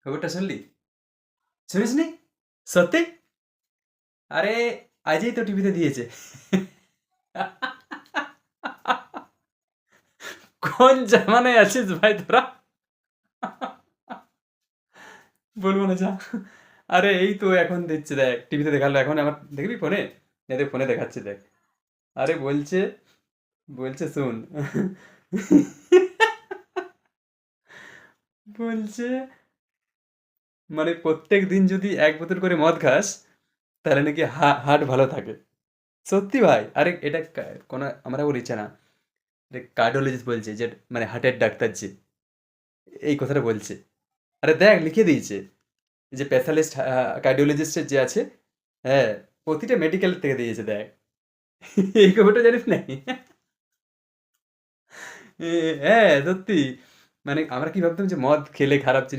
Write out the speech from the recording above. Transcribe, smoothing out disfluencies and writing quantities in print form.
খবরটা শুনলি? শুনিসনি? সত্যি? আরে আজই তো টিভিতে দিয়েছে। কোন জামানায় আছিস ভাই তোরা? বলবো না যা। আরে এই তো এখন দিচ্ছে দেখ, টিভিতে দেখালো এখন আমার, দেখবি ফোনে? এদের ফোনে দেখাচ্ছে দেখ। আরে বলছে, বলছে শোন। বলছে মানে প্রত্যেক দিন যদি এক বোতল করে মদ খাস তাহলে নাকি হার্ট ভালো থাকে। সত্যি ভাই, আরে এটা কোনো আমরা বলছে না, কার্ডিওলজিস্ট বলছে যে মানে হার্টের ডাক্তার যে এই কথাটা বলছে। আরে দেখ লিখে দিয়েছে যে স্পেশালিস্ট কার্ডিওলজিস্টের যে আছে, হ্যাঁ, প্রতিটা মেডিকেল থেকে দিয়েছে দেখ। এই খবরটা জানিস না? হ্যাঁ সত্যি। মানে আমরা কি ভাবতাম যে মদ খেলে খারাপ জিনিস।